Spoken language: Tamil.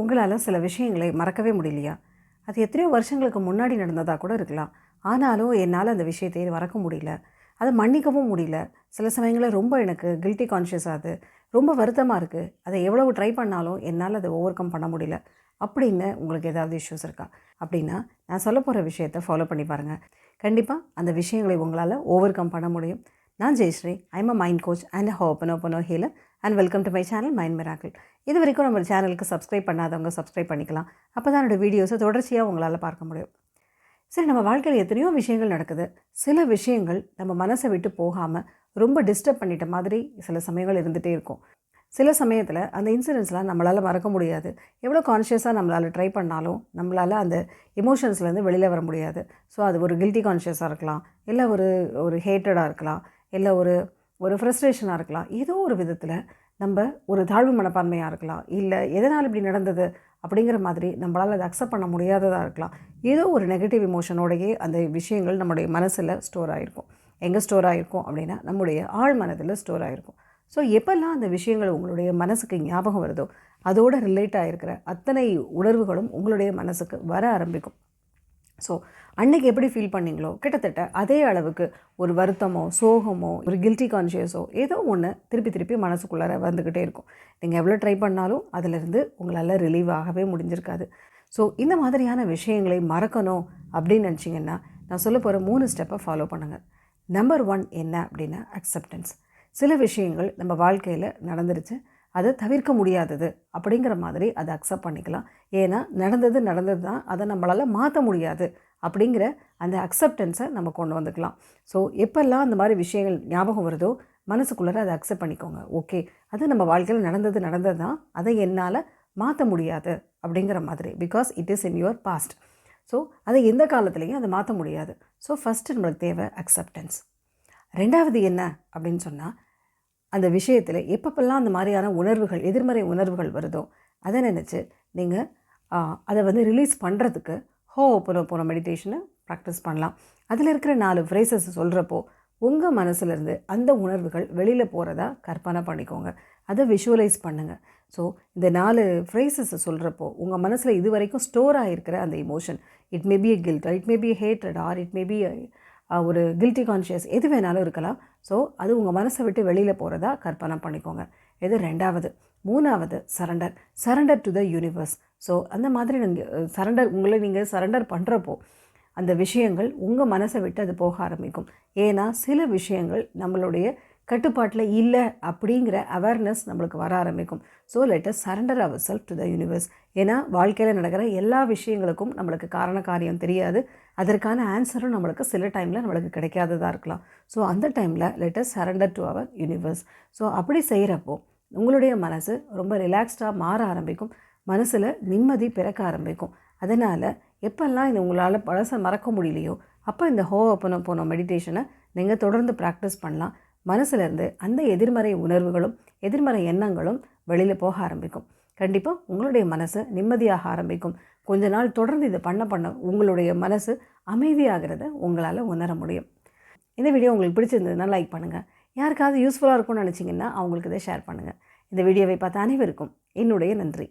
உங்களால் சில விஷயங்களை மறக்கவே முடியலையா? அது எத்தனையோ வருஷங்களுக்கு முன்னாடி நடந்ததாக கூட இருக்கலாம். ஆனாலும் என்னால் அந்த விஷயத்தை மறக்க முடியல. அதை மன்னிக்கவும் முடியல. சில சமயங்களில் ரொம்ப எனக்கு கில்ட்டி கான்ஷியஸ் ஆகுது. ரொம்ப வருத்தமாக இருக்குது. அதை எவ்வளவு ட்ரை பண்ணாலும் என்னால் அதை ஓவர் கம் பண்ண முடியல. அப்படின்னு உங்களுக்கு ஏதாவது இஷ்யூஸ் இருக்கா? அப்படின்னா நான் சொல்ல போகிற விஷயத்தை ஃபாலோ பண்ணி பாருங்கள். கண்டிப்பாக அந்த விஷயங்களை உங்களால் ஓவர் கம் பண்ண முடியும். நான் Jayashree. I'm a mind coach and a hypno healer and welcome to my channel mind miracle. இது வரைக்கும் நம்ம சேனலுக்கு சப்ஸ்கிரைப் பண்ணாதவங்க சப்ஸ்கிரைப் பண்ணிக்கலாம். அப்போ தான் என்னோடய வீடியோஸை தொடர்ச்சியாக உங்களால் பார்க்க முடியும். சரி, நம்ம வாழ்க்கையில் எத்தனையோ விஷயங்கள் நடக்குது. சில விஷயங்கள் நம்ம மனசை விட்டு போகாமல் ரொம்ப டிஸ்டர்ப் பண்ணிட்ட மாதிரி சில சமயங்கள் இருந்துகிட்டே இருக்கும். சில சமயத்தில் அந்த இன்சிடென்ட்ஸ்லாம் நம்மளால் மறக்க முடியாது. எவ்வளோ கான்ஷியஸாக நம்மளால் ட்ரை பண்ணாலும் நம்மளால் அந்த எமோஷன்ஸ்லேருந்து வெளியில் வர முடியாது. ஸோ அது ஒரு கில்ட்டி கான்ஷியஸாக இருக்கலாம், இல்லை ஒரு ஹேட்டடாக இருக்கலாம், இல்லை ஒரு ஃப்ரஸ்ட்ரேஷனாக இருக்கலாம். ஏதோ ஒரு விதத்தில் நம்ம ஒரு தாழ்வு மனப்பான்மையாக இருக்கலாம், இல்லை எதனால் இப்படி நடந்தது அப்படிங்கிற மாதிரி நம்மளால் அதை அக்செப்ட் பண்ண முடியாததாக இருக்கலாம். ஏதோ ஒரு நெகட்டிவ் இமோஷனோடையே அந்த விஷயங்கள் நம்முடைய மனசில் ஸ்டோர் ஆகிருக்கும். எங்கே ஸ்டோர் ஆகிருக்கும் அப்படின்னா நம்முடைய ஆழ் மனதில் ஸ்டோர் ஆகிருக்கும். ஸோ எப்போல்லாம் அந்த விஷயங்கள் உங்களுடைய மனசுக்கு ஞாபகம் வருதோ அதோடு ரிலேட் ஆகிருக்கிற அத்தனை உணர்வுகளும் உங்களுடைய மனசுக்கு வர ஆரம்பிக்கும். ஸோ அன்றைக்கி எப்படி ஃபீல் பண்ணிங்களோ கிட்டத்தட்ட அதே அளவுக்கு ஒரு வருத்தமோ சோகமோ ஒரு கில்ட்டி கான்ஷியஸோ ஏதோ ஒன்று திருப்பி மனசுக்குள்ளார வந்துக்கிட்டே இருக்கும். நீங்கள் எவ்வளோ ட்ரை பண்ணாலும் அதிலிருந்து உங்களால் ரிலீவ் ஆகவே முடிஞ்சிருக்காது. ஸோ இந்த மாதிரியான விஷயங்களை மறக்கணும் அப்படின்னு நினச்சிங்கன்னா நான் சொல்ல போகிற 3 ஸ்டெப்பை ஃபாலோ பண்ணுங்கள். நம்பர் 1 என்ன அப்படின்னா அக்செப்டன்ஸ். சில விஷயங்கள் நம்ம வாழ்க்கையில் நடந்துருச்சு, அதை தவிர்க்க முடியாதது அப்படிங்கிற மாதிரி அதை அக்செப்ட் பண்ணிக்கலாம். ஏன்னா நடந்தது தான், அதை நம்மளால் மாற்ற முடியாது அப்படிங்கிற அந்த அக்செப்டன்ஸை நம்ம கொண்டு வந்துக்கலாம். ஸோ எப்போல்லாம் அந்த மாதிரி விஷயங்கள் ஞாபகம் வருதோ மனசுக்குள்ளே அதை அக்செப்ட் பண்ணிக்கோங்க. ஓகே, அது நம்ம வாழ்க்கையில் நடந்தது தான், அதை என்னால் மாற்ற முடியாது அப்படிங்கிற மாதிரி. Because it is in your past. So அதை எந்த காலத்துலேயும் அதை மாற்ற முடியாது. ஸோ ஃபஸ்ட்டு நம்மளுக்கு தேவை அக்செப்டன்ஸ். ரெண்டாவது என்ன அப்படின்னு சொன்னால், அந்த விஷயத்தில் எப்பப்பெல்லாம் அந்த மாதிரியான உணர்வுகள் எதிர்மறை உணர்வுகள் வருதோ அதை நினச்சி நீங்கள் அதை ரிலீஸ் பண்ணுறதுக்கு ஹோப்பனோபோனோ மெடிடேஷனை ப்ராக்டிஸ் பண்ணலாம். அதில் இருக்கிற 4 ஃப்ரேசஸ் சொல்கிறப்போ உங்கள் மனசுலேருந்து அந்த உணர்வுகள் வெளியில் போகிறதா கற்பனை பண்ணிக்கோங்க. அதை விஷுவலைஸ் பண்ணுங்கள். ஸோ இந்த 4 ஃப்ரேசஸை சொல்கிறப்போ உங்கள் மனசில் இது வரைக்கும் ஸ்டோர் ஆகிருக்கிற அந்த emotion, it may be a guilt, it may be a hatred, or it may be ஒரு கில்ட்டி கான்ஷியஸ், எது வேணாலும் இருக்கலாம். ஸோ அது உங்கள் மனசை விட்டு வெளியில் போகிறதா கற்பனை பண்ணிக்கோங்க. இது 2வது. 3வது surrender to the universe. So அந்த மாதிரி நீங்கள் உங்களை நீங்கள் சரண்டர் பண்ணுறப்போ அந்த விஷயங்கள் உங்கள் மனசை விட்டு அது போக ஆரம்பிக்கும். ஏன்னா சில விஷயங்கள் நம்மளுடைய கட்டுப்பாட்டில் இல்லை அப்படிங்கிற அவேர்னஸ் நம்மளுக்கு வர ஆரம்பிக்கும். So let us surrender our self to the universe. ஏன்னா வாழ்க்கையில் நடக்கிற எல்லா விஷயங்களுக்கும் நம்மளுக்கு காரண காரியம் தெரியாது. அதற்கான ஆன்சரும் நம்மளுக்கு சில டைமில் நம்மளுக்கு கிடைக்காததாக இருக்கலாம். ஸோ அந்த டைமில் let us surrender to our universe. So அப்படி செய்கிறப்போ உங்களுடைய மனசு ரொம்ப ரிலாக்ஸ்டாக மாற ஆரம்பிக்கும். மனசில் நிம்மதி பிறக்க ஆரம்பிக்கும். அதனால் எப்போல்லாம் இது உங்களால் பழசை மறக்க முடியலையோ அப்போ இந்த ஹோப்பனோபோனோ மெடிடேஷனை நீங்கள் தொடர்ந்து ப்ராக்டிஸ் பண்ணலாம். மனசுலேருந்து அந்த எதிர்மறை உணர்வுகளும் எதிர்மறை எண்ணங்களும் வெளியில் போக ஆரம்பிக்கும். கண்டிப்பாக உங்களுடைய மனசு நிம்மதியாக ஆரம்பிக்கும். கொஞ்ச நாள் தொடர்ந்து இதை பண்ண உங்களுடைய மனசு அமைதியாகிறத உங்களால் உணர முடியும். இந்த வீடியோ உங்களுக்கு பிடிச்சிருந்ததுன்னா லைக் பண்ணுங்கள். யாருக்காவது யூஸ்ஃபுல்லாக இருக்கும்னு நினச்சிங்கன்னா அவங்களுக்கு இதை ஷேர் பண்ணுங்கள். இந்த வீடியோவை பார்த்த அனைவருக்கும் என்னுடைய நன்றி.